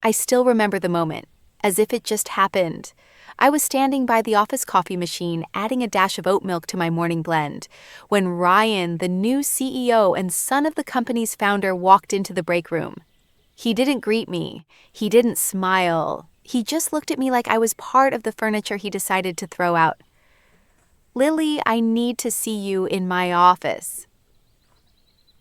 I still remember the moment, as if it just happened. I was standing by the office coffee machine adding a dash of oat milk to my morning blend when Ryan, the new CEO and son of the company's founder, walked into the break room. He didn't greet me. He didn't smile. He just looked at me like I was part of the furniture he decided to throw out. "Lily, I need to see you in my office."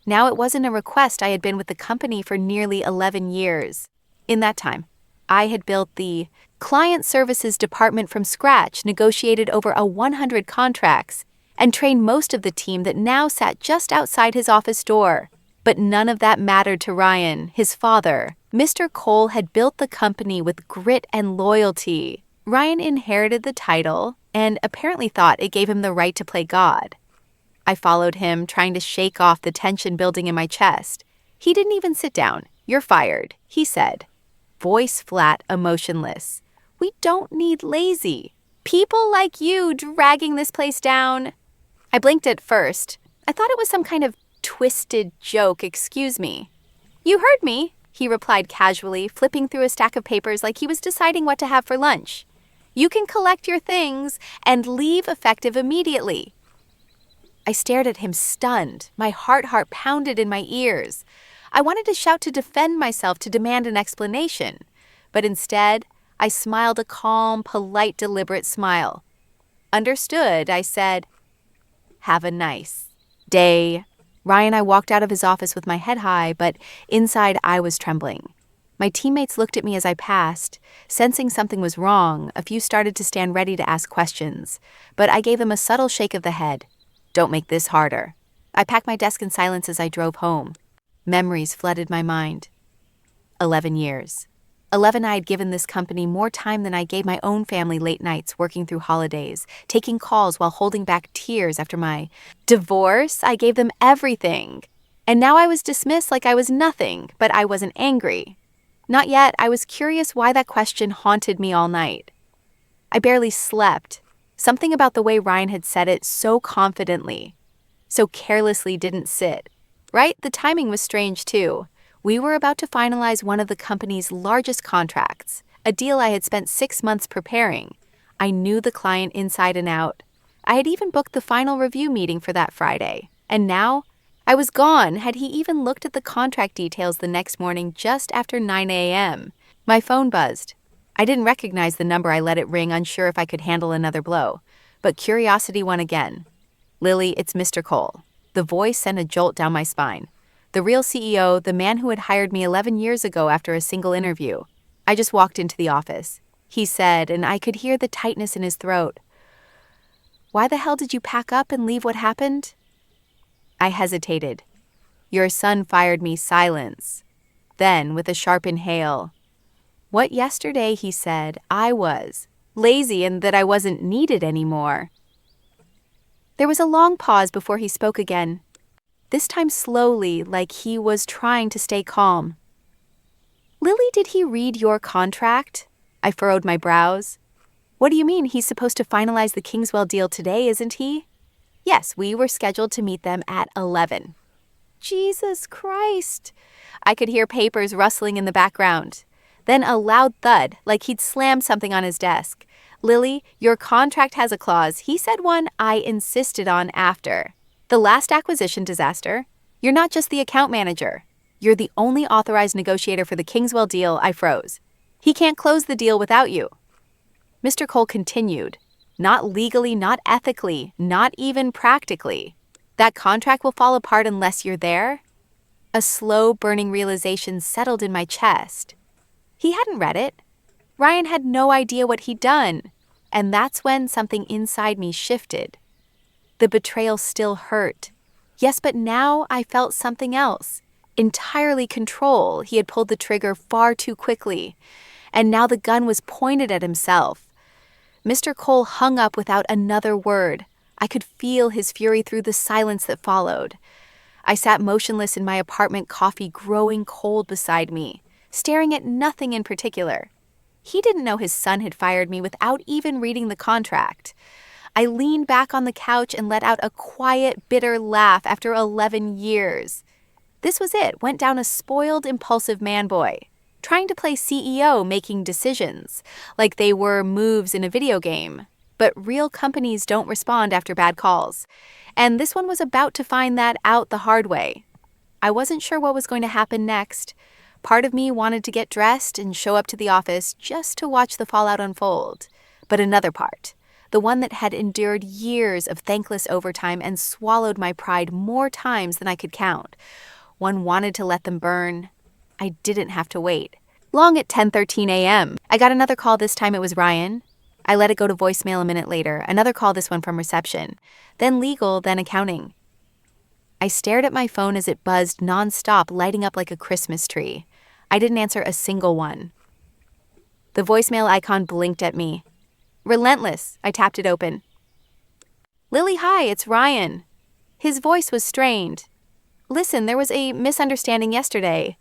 Now, it wasn't a request. I had been with the company for nearly 11 years. In that time, I had built the client services department from scratch, negotiated over 100 contracts, and trained most of the team that now sat just outside his office door. But none of that mattered to Ryan, his father. Mr. Cole had built the company with grit and loyalty. Ryan inherited the title and apparently thought it gave him the right to play God. I followed him, trying to shake off the tension building in my chest. He didn't even sit down. "You're fired," he said. Voice flat, emotionless. "We don't need lazy people like you dragging this place down." I blinked at first. I thought it was some kind of twisted joke. "Excuse me." "You heard me," he replied casually, flipping through a stack of papers like he was deciding what to have for lunch. "You can collect your things and leave effective immediately." I stared at him stunned. My heart pounded in my ears. I wanted to shout to defend myself, to demand an explanation. But instead, I smiled a calm, polite, deliberate smile. "Understood," I said. "Have a nice day." Ryan and I walked out of his office with my head high, but inside I was trembling. My teammates looked at me as I passed. Sensing something was wrong, a few started to stand ready to ask questions, but I gave them a subtle shake of the head. "Don't make this harder." I packed my desk in silence as I drove home. Memories flooded my mind. 11 years. 11 I had given this company more time than I gave my own family late nights working through holidays, taking calls while holding back tears after my divorce. I gave them everything. And now I was dismissed like I was nothing, but I wasn't angry. Not yet. I was curious why that question haunted me all night. I barely slept. Something about the way Ryan had said it so confidently, so carelessly didn't sit. Right? The timing was strange too. We were about to finalize one of the company's largest contracts, a deal I had spent 6 months preparing. I knew the client inside and out. I had even booked the final review meeting for that Friday. And now, I was gone. Had he even looked at the contract details the next morning just after 9 a.m.? My phone buzzed. I didn't recognize the number. I let it ring, unsure if I could handle another blow. But curiosity won again. "Lily, it's Mr. Cole." The voice sent a jolt down my spine. The real CEO, the man who had hired me 11 years ago after a single interview. I just walked into the office. He said, and I could hear the tightness in his throat. "Why the hell did you pack up and leave? What happened?" I hesitated. "Your son fired me." Silence. Then, with a sharp inhale, "What yesterday?" he said. "I was lazy and that I wasn't needed anymore." There was a long pause before he spoke again, this time slowly, like he was trying to stay calm. "Lily, did he read your contract?" I furrowed my brows. "What do you mean? He's supposed to finalize the Kingswell deal today, isn't he?" "Yes, we were scheduled to meet them at 11. Jesus Christ! I could hear papers rustling in the background. Then a loud thud, like he'd slammed something on his desk. "Lily, your contract has a clause." He said one I insisted on after. "The last acquisition disaster. You're not just the account manager. You're the only authorized negotiator for the Kingswell deal." I froze. "He can't close the deal without you." Mr. Cole continued. "Not legally, not ethically, not even practically. That contract will fall apart unless you're there." A slow, burning realization settled in my chest. He hadn't read it. Ryan had no idea what he'd done. And that's when something inside me shifted. The betrayal still hurt. Yes, but now I felt something else. Entirely control. He had pulled the trigger far too quickly. And now the gun was pointed at himself. Mr. Cole hung up without another word. I could feel his fury through the silence that followed. I sat motionless in my apartment, coffee growing cold beside me, staring at nothing in particular. He didn't know his son had fired me without even reading the contract. I leaned back on the couch and let out a quiet, bitter laugh after 11 years. This was it. Went down a spoiled, impulsive man boy. trying to play CEO making decisions, like they were moves in a video game. But real companies don't respond after bad calls. And this one was about to find that out the hard way. I wasn't sure what was going to happen next. Part of me wanted to get dressed and show up to the office just to watch the fallout unfold. But another part, the one that had endured years of thankless overtime and swallowed my pride more times than I could count, one wanted to let them burn. I didn't have to wait. Long at 10:13 a.m., I got another call. This time it was Ryan. I let it go to voicemail a minute later, another call, this one from reception, then legal, then accounting. I stared at my phone as it buzzed nonstop, lighting up like a Christmas tree. I didn't answer a single one. The voicemail icon blinked at me. Relentless, I tapped it open. Lily, hi, it's Ryan. His voice was strained. Listen, there was a misunderstanding yesterday.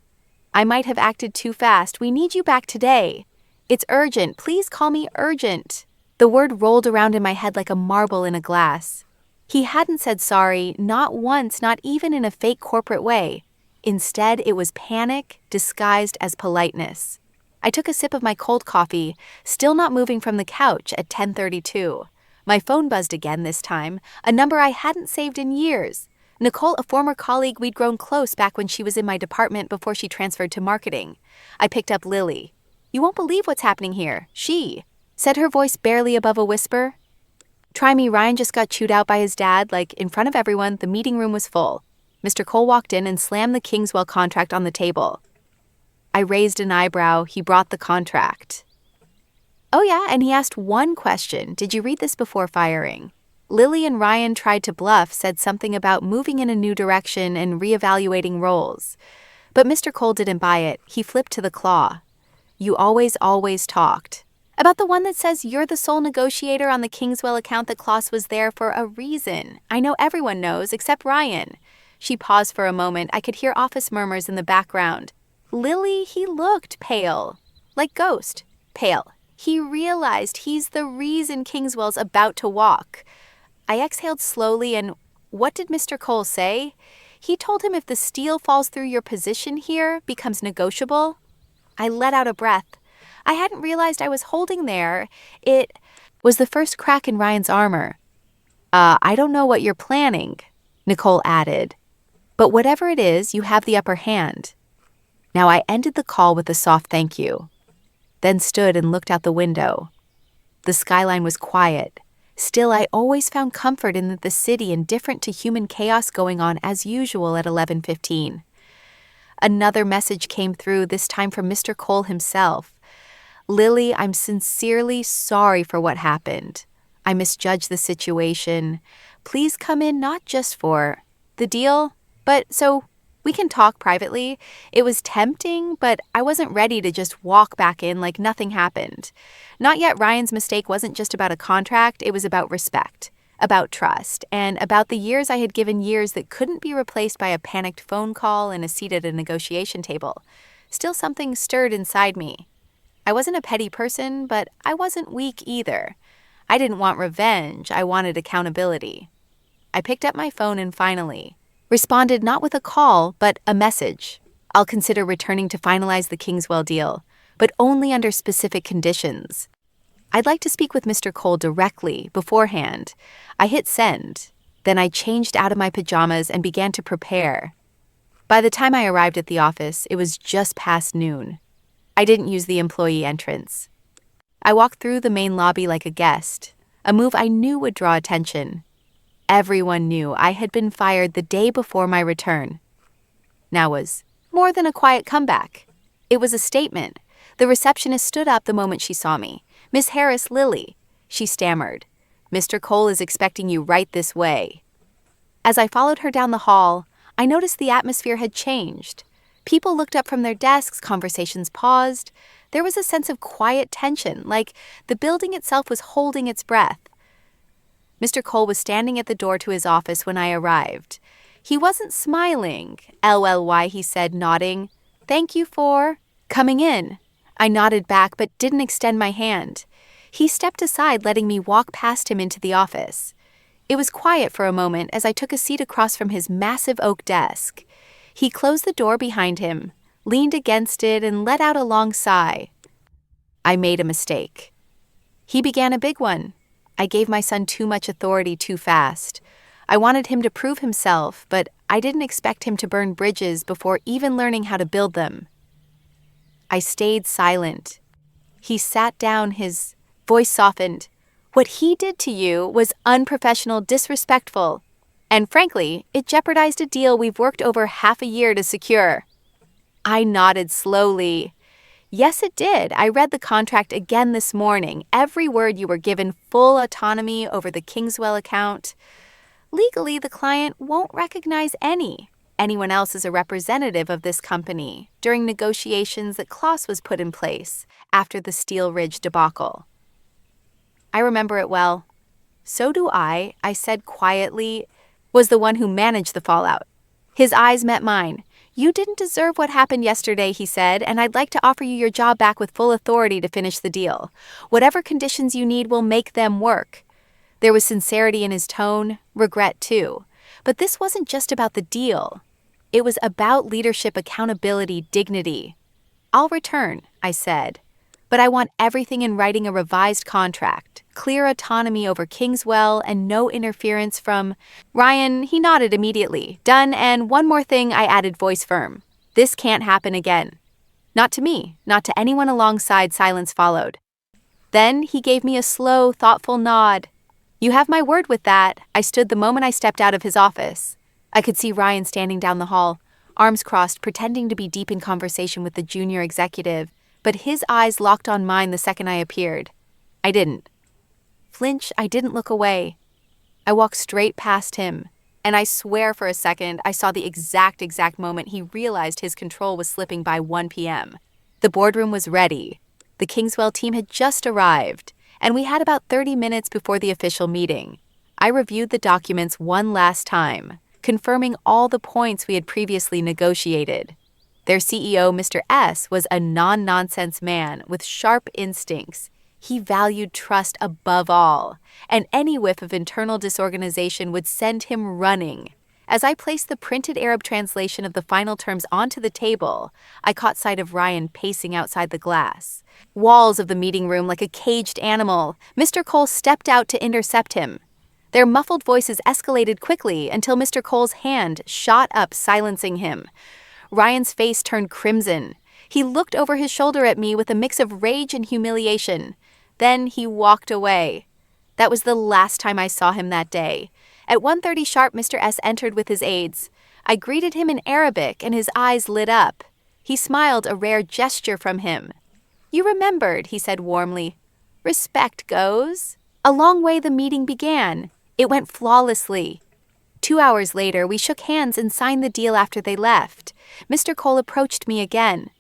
I might have acted too fast. We need you back today. It's urgent. Please call me urgent. The word rolled around in my head like a marble in a glass. He hadn't said sorry, not once, not even in a fake corporate way. Instead, it was panic disguised as politeness. I took a sip of my cold coffee, still not moving from the couch at 10:32. My phone buzzed again this time, a number I hadn't saved in years. Nicole, a former colleague we'd grown close back when she was in my department before she transferred to marketing. I picked up Lily. You won't believe what's happening here. She said, her voice barely above a whisper. Try me, Ryan just got chewed out by his dad, like in front of everyone. The meeting room was full. Mr. Cole walked in and slammed the Kingswell contract on the table. I raised an eyebrow. He brought the contract. Oh yeah, and he asked one question. Did you read this before firing? Lily and Ryan tried to bluff, said something about moving in a new direction and reevaluating roles. But Mr. Cole didn't buy it. He flipped to the claw. You always talked. About the one that says you're the sole negotiator on the Kingswell account. That clause was there for a reason. I know everyone knows, except Ryan. She paused for a moment. I could hear office murmurs in the background. Lily, he looked pale. Like Ghost. Pale. He realized he's the reason Kingswell's about to walk. I exhaled slowly, and what did Mr. Cole say? He told him if the steel falls through, your position here becomes negotiable. I let out a breath. I hadn't realized I was holding there. It was the first crack in Ryan's armor. I don't know what you're planning, Nicole added. But whatever it is, you have the upper hand. Now I ended the call with a soft thank you, then stood and looked out the window. The skyline was quiet. Still, I always found comfort in the city, indifferent to human chaos going on as usual at 11:15. Another message came through, this time from Mr. Cole himself. Lily, I'm sincerely sorry for what happened. I misjudged the situation. Please come in, not just for the deal, but so we can talk privately. It was tempting, but I wasn't ready to just walk back in like nothing happened. Not yet. Ryan's mistake wasn't just about a contract. It was about respect, about trust, and about the years I had given, years that couldn't be replaced by a panicked phone call and a seat at a negotiation table. Still, something stirred inside me. I wasn't a petty person, but I wasn't weak either. I didn't want revenge. I wanted accountability. I picked up my phone and finally responded, not with a call, but a message. I'll consider returning to finalize the Kingswell deal, but only under specific conditions. I'd like to speak with Mr. Cole directly beforehand. I hit send. Then I changed out of my pajamas and began to prepare. By the time I arrived at the office, it was just past noon. I didn't use the employee entrance. I walked through the main lobby like a guest, a move I knew would draw attention. Everyone knew I had been fired the day before my return. Now was more than a quiet comeback. It was a statement. The receptionist stood up the moment she saw me. Miss Harris, Lily, she stammered. Mr. Cole is expecting you right this way. As I followed her down the hall, I noticed the atmosphere had changed. People looked up from their desks, conversations paused. There was a sense of quiet tension, like the building itself was holding its breath. Mr. Cole was standing at the door to his office when I arrived. He wasn't smiling. LLY, he said, nodding. Thank you for coming in. I nodded back but didn't extend my hand. He stepped aside, letting me walk past him into the office. It was quiet for a moment as I took a seat across from his massive oak desk. He closed the door behind him, leaned against it, and let out a long sigh. I made a mistake. He began a big one. I gave my son too much authority too fast. I wanted him to prove himself, but I didn't expect him to burn bridges before even learning how to build them. I stayed silent. He sat down, his voice softened. What he did to you was unprofessional, disrespectful, and frankly, it jeopardized a deal we've worked over half a year to secure. I nodded slowly. Yes, it did. I read the contract again this morning. Every word you were given full autonomy over the Kingswell account. Legally, the client won't recognize anyone else as a representative of this company during negotiations that Kloss was put in place after the Steel Ridge debacle. I remember it well. So do I said quietly, was the one who managed the fallout. His eyes met mine. You didn't deserve what happened yesterday, he said, and I'd like to offer you your job back with full authority to finish the deal. Whatever conditions you need, we'll make them work. There was sincerity in his tone, regret too. But this wasn't just about the deal. It was about leadership, accountability, dignity. I'll return, I said. But I want everything in writing: a revised contract, clear autonomy over Kingswell, and no interference from Ryan. He nodded immediately. Done, and one more thing, I added, voice firm. This can't happen again. Not to me, not to anyone alongside. Silence followed. Then he gave me a slow, thoughtful nod. You have my word with that. I stood the moment I stepped out of his office. I could see Ryan standing down the hall, arms crossed, pretending to be deep in conversation with the junior executive, but his eyes locked on mine the second I appeared. I didn't flinch. I didn't look away. I walked straight past him, and I swear for a second I saw the exact moment he realized his control was slipping by 1 p.m. The boardroom was ready. The Kingswell team had just arrived, and we had about 30 minutes before the official meeting. I reviewed the documents one last time, confirming all the points we had previously negotiated. Their CEO, Mr. S., was a non-nonsense man with sharp instincts. He valued trust above all, and any whiff of internal disorganization would send him running. As I placed the printed Arab translation of the final terms onto the table, I caught sight of Ryan pacing outside the glass walls of the meeting room like a caged animal. Mr. Cole stepped out to intercept him. Their muffled voices escalated quickly until Mr. Cole's hand shot up, silencing him. Ryan's face turned crimson. He looked over his shoulder at me with a mix of rage and humiliation. Then he walked away. That was the last time I saw him that day. At 1:30 sharp, Mr. S. entered with his aides. I greeted him in Arabic, and his eyes lit up. He smiled, a rare gesture from him. You remembered, he said warmly. Respect goes. A long way the meeting began. It went flawlessly. 2 hours later, we shook hands and signed the deal after they left. Mr. Cole approached me again.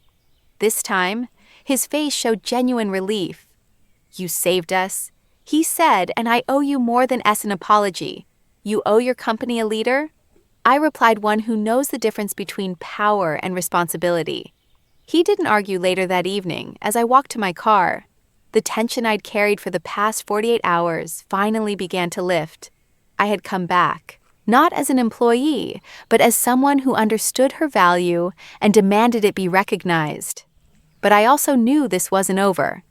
This time, his face showed genuine relief. You saved us, he said, and I owe you more than an apology. You owe your company a leader? I replied, one who knows the difference between power and responsibility. He didn't argue later that evening as I walked to my car. The tension I'd carried for the past 48 hours finally began to lift. I had come back, not as an employee, but as someone who understood her value and demanded it be recognized. But I also knew this wasn't over.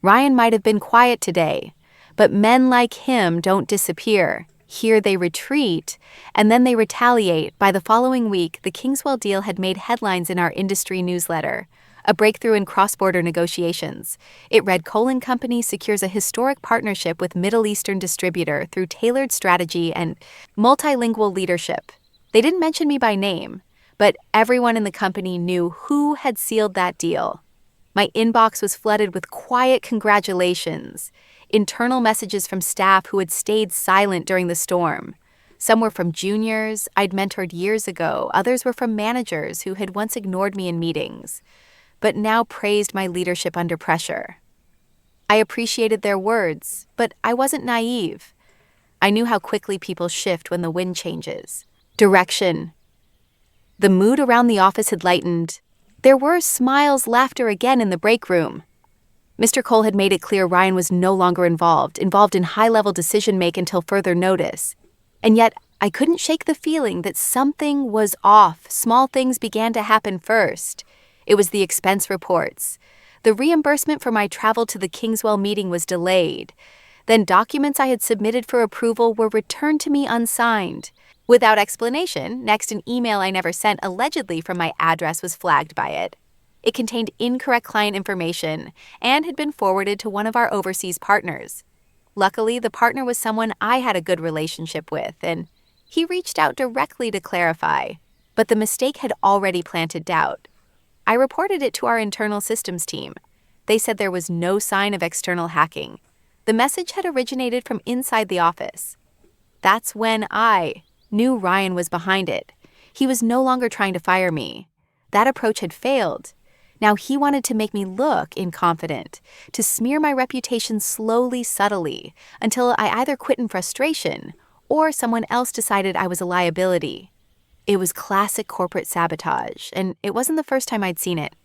Ryan might have been quiet today, but men like him don't disappear. Here they retreat, and then they retaliate. By the following week, the Kingswell deal had made headlines in our industry newsletter, a breakthrough in cross-border negotiations. It read, Cole & Company secures a historic partnership with Middle Eastern distributor through tailored strategy and multilingual leadership. They didn't mention me by name, but everyone in the company knew who had sealed that deal. My inbox was flooded with quiet congratulations, internal messages from staff who had stayed silent during the storm. Some were from juniors I'd mentored years ago. Others were from managers who had once ignored me in meetings, but now praised my leadership under pressure. I appreciated their words, but I wasn't naive. I knew how quickly people shift when the wind changes. Direction. The mood around the office had lightened. There were smiles, laughter again in the break room. Mr. Cole had made it clear Ryan was no longer involved in high-level decision-making until further notice. And yet, I couldn't shake the feeling that something was off. Small things began to happen first. It was the expense reports. The reimbursement for my travel to the Kingswell meeting was delayed. Then documents I had submitted for approval were returned to me unsigned. Without explanation, next an email I never sent allegedly from my address was flagged by it. It contained incorrect client information and had been forwarded to one of our overseas partners. Luckily, the partner was someone I had a good relationship with, and he reached out directly to clarify. But the mistake had already planted doubt. I reported it to our internal systems team. They said there was no sign of external hacking. The message had originated from inside the office. That's when I knew Ryan was behind it. He was no longer trying to fire me. That approach had failed. Now he wanted to make me look inconfident, to smear my reputation slowly, subtly, until I either quit in frustration or someone else decided I was a liability. It was classic corporate sabotage, and it wasn't the first time I'd seen it.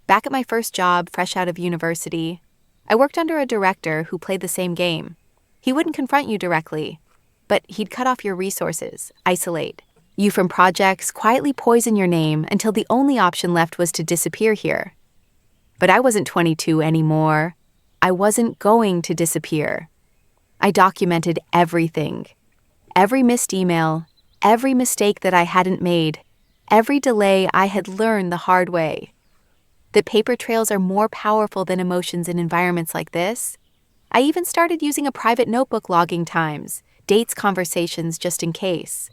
Back at my first job, fresh out of university, I worked under a director who played the same game. He wouldn't confront you directly, but he'd cut off your resources, isolate you from projects, quietly poison your name until the only option left was to disappear here. But I wasn't 22 anymore. I wasn't going to disappear. I documented everything. Every missed email, every mistake that I hadn't made, every delay I had learned the hard way. That paper trails are more powerful than emotions in environments like this. I even started using a private notebook logging times, dates, conversations just in case.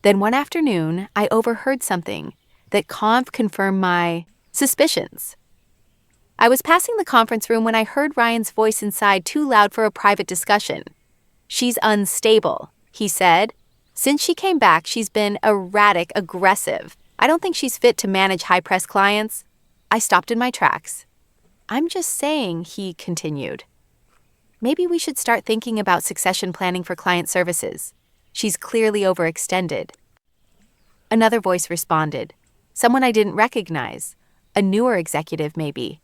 Then one afternoon, I overheard something that confirmed my suspicions. I was passing the conference room when I heard Ryan's voice inside too loud for a private discussion. "She's unstable," he said. "Since she came back, she's been erratic, aggressive. I don't think she's fit to manage high-press clients." I stopped in my tracks. "I'm just saying," he continued. "Maybe we should start thinking about succession planning for client services. She's clearly overextended." Another voice responded, someone I didn't recognize, a newer executive maybe.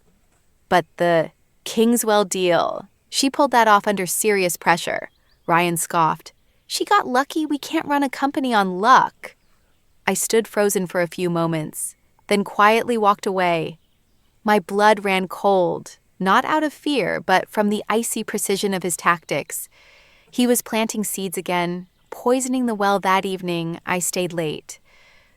"But the Kingswell deal, she pulled that off under serious pressure," Ryan scoffed. "She got lucky. We can't run a company on luck." I stood frozen for a few moments, then quietly walked away. My blood ran cold, not out of fear, but from the icy precision of his tactics. He was planting seeds again, poisoning the well. That evening, I stayed late.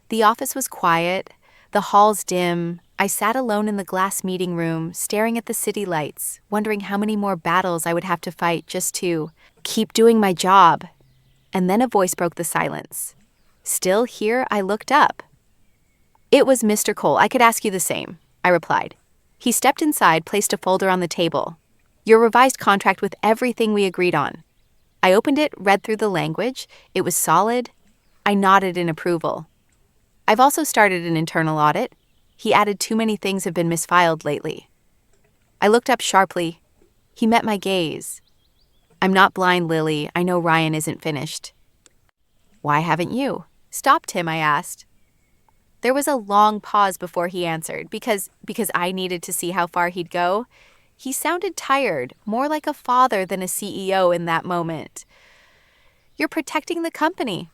The office was quiet, the halls dim. I sat alone in the glass meeting room, staring at the city lights, wondering how many more battles I would have to fight just to keep doing my job. And then a voice broke the silence. Still here, I looked up. "It was Mr. Cole. I could ask you the same," I replied. He stepped inside, placed a folder on the table. "Your revised contract with everything we agreed on." I opened it, read through the language. It was solid. I nodded in approval. "I've also started an internal audit." He added, "Too many things have been misfiled lately." I looked up sharply. He met my gaze. "I'm not blind, Lily. I know Ryan isn't finished." "Why haven't you stopped him?" I asked. There was a long pause before he answered, because I needed to see how far he'd go. He sounded tired, more like a father than a CEO in that moment. "You're protecting the company."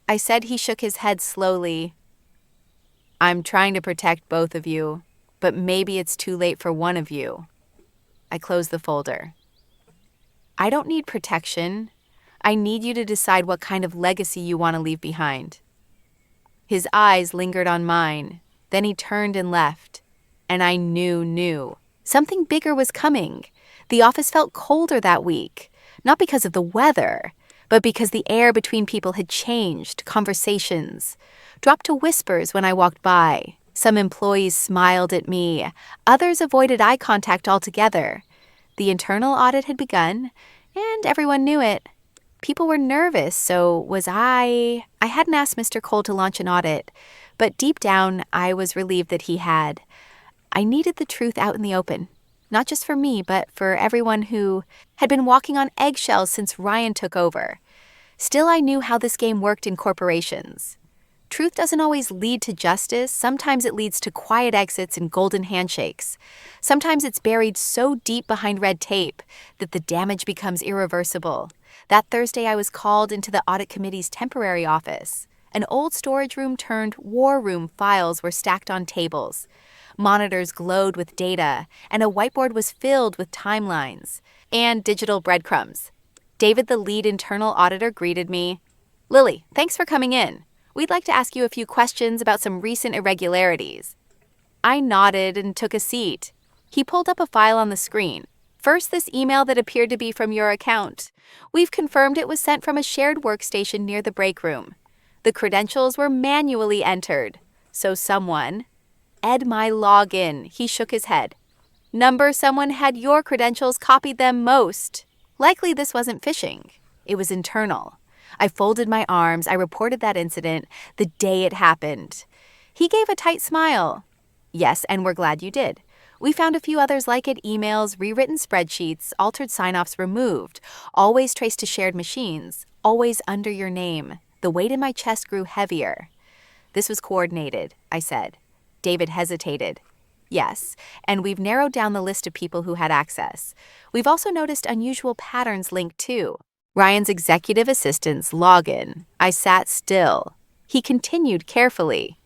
I said. He shook his head slowly. "I'm trying to protect both of you, but maybe it's too late for one of you." I closed the folder. "I don't need protection. I need you to decide what kind of legacy you want to leave behind." His eyes lingered on mine. Then he turned and left. And I knew. Something bigger was coming. The office felt colder that week, not because of the weather, but because the air between people had changed. Conversations dropped to whispers when I walked by. Some employees smiled at me. Others avoided eye contact altogether. The internal audit had begun, and everyone knew it. People were nervous, so was I. I hadn't asked Mr. Cole to launch an audit, but deep down, I was relieved that he had. I needed the truth out in the open, not just for me, but for everyone who had been walking on eggshells since Ryan took over. Still, I knew how this game worked in corporations. Truth doesn't always lead to justice. Sometimes it leads to quiet exits and golden handshakes. Sometimes it's buried so deep behind red tape that the damage becomes irreversible. That Thursday, I was called into the audit committee's temporary office. An old storage room turned war room files were stacked on tables. Monitors glowed with data, and a whiteboard was filled with timelines and digital breadcrumbs. David, the lead internal auditor, greeted me. "Lily, thanks for coming in. We'd like to ask you a few questions about some recent irregularities." I nodded and took a seat. He pulled up a file on the screen. "First, this email that appeared to be from your account. We've confirmed it was sent from a shared workstation near the break room. The credentials were manually entered. So someone, Ed my login," he shook his head. Someone had your credentials, copied them most. Likely this wasn't phishing. It was internal. I folded my arms. I reported that incident the day it happened. He gave a tight smile. "Yes, and we're glad you did. We found a few others like it, emails, rewritten spreadsheets, altered sign-offs removed, always traced to shared machines, always under your name." The weight in my chest grew heavier. "This was coordinated," I said. David hesitated. "Yes, and we've narrowed down the list of people who had access. We've also noticed unusual patterns linked too. Ryan's executive assistant's login." I sat still. He continued carefully.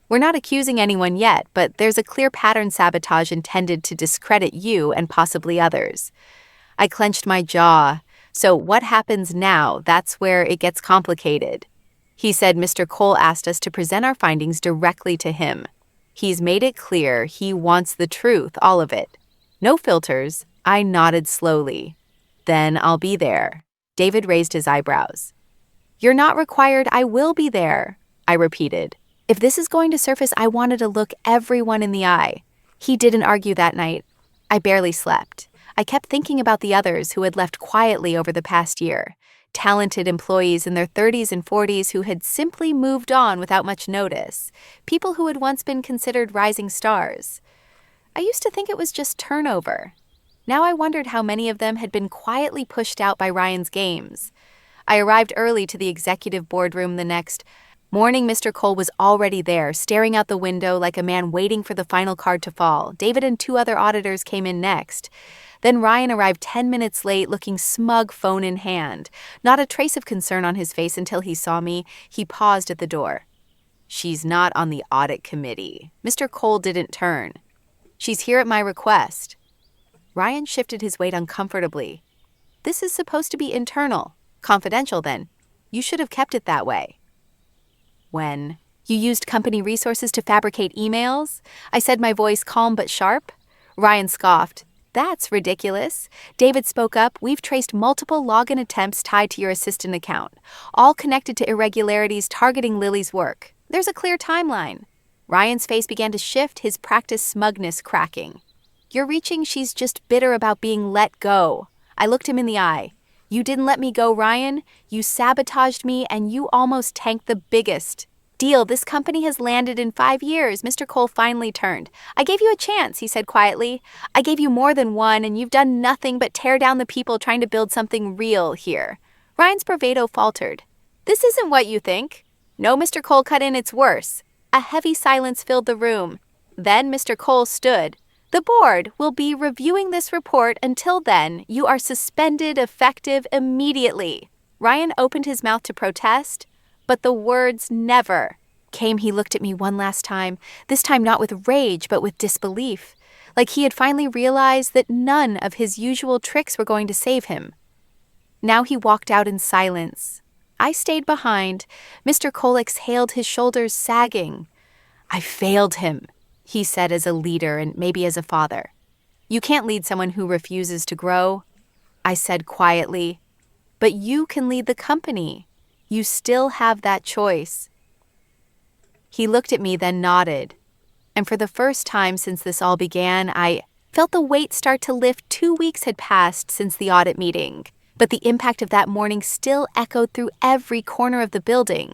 "We're not accusing anyone yet, but there's a clear pattern sabotage intended to discredit you and possibly others." I clenched my jaw. "So what happens now? That's where it gets complicated." He said Mr. Cole asked us to present our findings directly to him. He's made it clear he wants the truth, all of it. No filters. I nodded slowly. "Then I'll be there." David raised his eyebrows. "You're not required. I will be there," I repeated. If this is going to surface, I wanted to look everyone in the eye. He didn't argue that night. I barely slept. I kept thinking about the others who had left quietly over the past year. Talented employees in their 30s and 40s who had simply moved on without much notice. People who had once been considered rising stars. I used to think it was just turnover. Now I wondered how many of them had been quietly pushed out by Ryan's games. I arrived early to the executive boardroom the next morning. Mr. Cole was already there, staring out the window like a man waiting for the final card to fall. David and 2 other auditors came in next. Then Ryan arrived 10 minutes late, looking smug, phone in hand. Not a trace of concern on his face until he saw me. He paused at the door. "She's not on the audit committee." Mr. Cole didn't turn. "She's here at my request." Ryan shifted his weight uncomfortably. "This is supposed to be internal. Confidential, then. You should have kept it that way." "When you used company resources to fabricate emails?" I said, my voice calm but sharp. Ryan scoffed. "That's ridiculous." David spoke up. "We've traced multiple login attempts tied to your assistant account, all connected to irregularities targeting Lily's work. There's a clear timeline." Ryan's face began to shift, his practiced smugness cracking. "You're reaching. She's just bitter about being let go." I looked him in the eye. "You didn't let me go, Ryan. You sabotaged me, and you almost tanked the biggest deal this company has landed in 5 years." Mr. Cole finally turned. "I gave you a chance," he said quietly. "I gave you more than one, and you've done nothing but tear down the people trying to build something real here." Ryan's bravado faltered. "This isn't what you think." "No," Mr. Cole cut in, "it's worse." A heavy silence filled the room. Then Mr. Cole stood. "The board will be reviewing this report. Until then, you are suspended effective immediately." Ryan opened his mouth to protest, but the words never came. He looked at me one last time, this time not with rage, but with disbelief, like he had finally realized that none of his usual tricks were going to save him. Now he walked out in silence. I stayed behind. Mr. Cole exhaled, his shoulders sagging. "I failed him," he said, as a leader and maybe as a father. "You can't lead someone who refuses to grow," I said quietly. "But you can lead the company. You still have that choice." He looked at me, then nodded. And for the first time since this all began, I felt the weight start to lift. 2 weeks had passed since the audit meeting, but the impact of that morning still echoed through every corner of the building.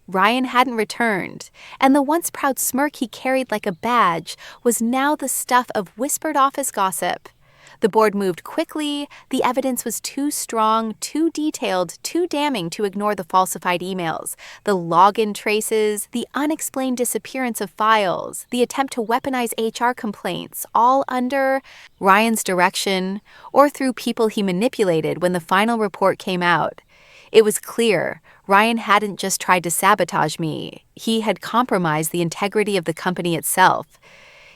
Ryan hadn't returned, and the once proud smirk he carried like a badge was now the stuff of whispered office gossip. The board moved quickly. The evidence was too strong, too detailed, too damning to ignore the falsified emails, the login traces, the unexplained disappearance of files, the attempt to weaponize HR complaints, all under Ryan's direction or through people he manipulated when the final report came out. It was clear Ryan hadn't just tried to sabotage me, he had compromised the integrity of the company itself.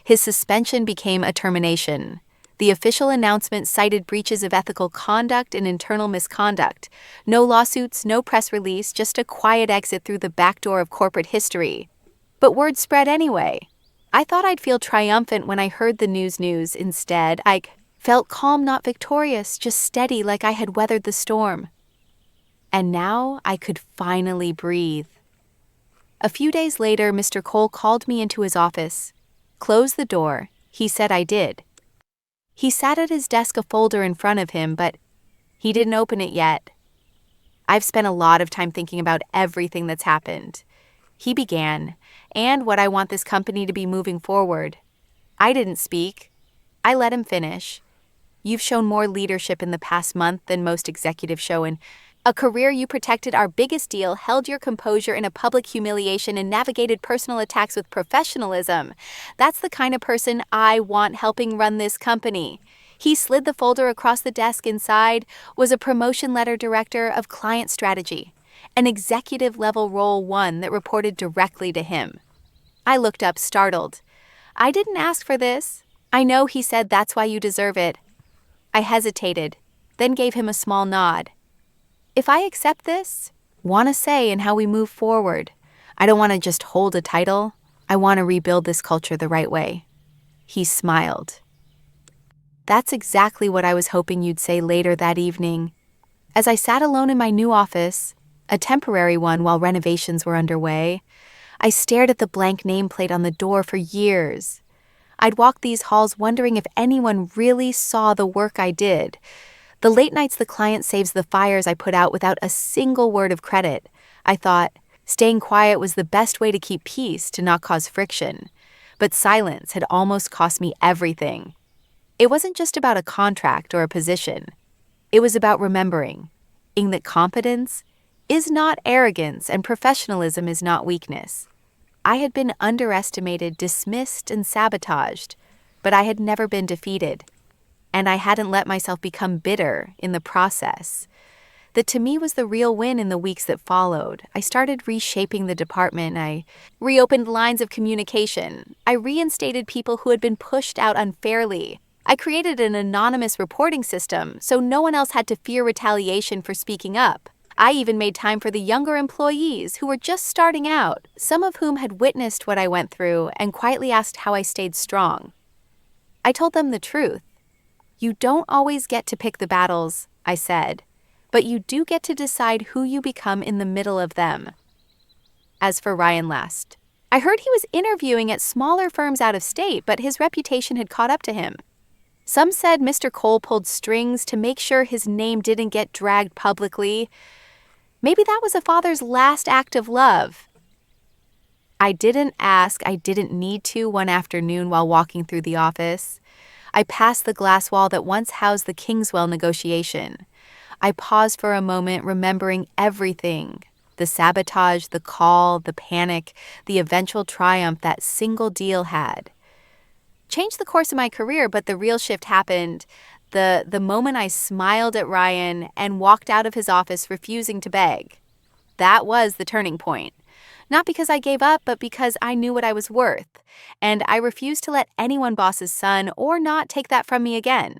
His suspension became a termination. The official announcement cited breaches of ethical conduct and internal misconduct. No lawsuits, no press release, just a quiet exit through the back door of corporate history. But word spread anyway. I thought I'd feel triumphant when I heard the news. Instead, I felt calm, not victorious, just steady like I had weathered the storm. And now I could finally breathe. A few days later, Mr. Cole called me into his office. Close the door, he said. I did. He sat at his desk, a folder in front of him, but he didn't open it yet. I've spent a lot of time thinking about everything that's happened. He began, and what I want this company to be moving forward. I didn't speak. I let him finish. You've shown more leadership in the past month than most executives show in a career. You protected our biggest deal, held your composure in a public humiliation, and navigated personal attacks with professionalism. That's the kind of person I want helping run this company. He slid the folder across the desk. Inside was a promotion letter, director of client strategy, an executive-level role, one that reported directly to him. I looked up, startled. I didn't ask for this. I know, he said. That's why you deserve it. I hesitated, then gave him a small nod. If I accept this, want a say in how we move forward. I don't want to just hold a title. I want to rebuild this culture the right way. He smiled. That's exactly what I was hoping you'd say later that evening. As I sat alone in my new office, a temporary one while renovations were underway, I stared at the blank nameplate on the door for years. I'd walk these halls wondering if anyone really saw the work I did. The late nights the client saves the fires I put out without a single word of credit. I thought staying quiet was the best way to keep peace, to not cause friction. But silence had almost cost me everything. It wasn't just about a contract or a position. It was about remembering that competence is not arrogance and professionalism is not weakness. I had been underestimated, dismissed, and sabotaged, but I had never been defeated. And I hadn't let myself become bitter in the process. That to me was the real win in the weeks that followed. I started reshaping the department. I reopened lines of communication. I reinstated people who had been pushed out unfairly. I created an anonymous reporting system so no one else had to fear retaliation for speaking up. I even made time for the younger employees who were just starting out, some of whom had witnessed what I went through and quietly asked how I stayed strong. I told them the truth. You don't always get to pick the battles, I said, but you do get to decide who you become in the middle of them. As for Ryan Last, I heard he was interviewing at smaller firms out of state, but his reputation had caught up to him. Some said Mr. Cole pulled strings to make sure his name didn't get dragged publicly. Maybe that was a father's last act of love. I didn't ask, I didn't need to. One afternoon while walking through the office, I passed the glass wall that once housed the Kingswell negotiation. I paused for a moment, remembering everything. The sabotage, the call, the panic, the eventual triumph that single deal had. Changed the course of my career, but the real shift happened the moment I smiled at Ryan and walked out of his office refusing to beg. That was the turning point. Not because I gave up, but because I knew what I was worth, and I refused to let anyone boss's son or not take that from me again.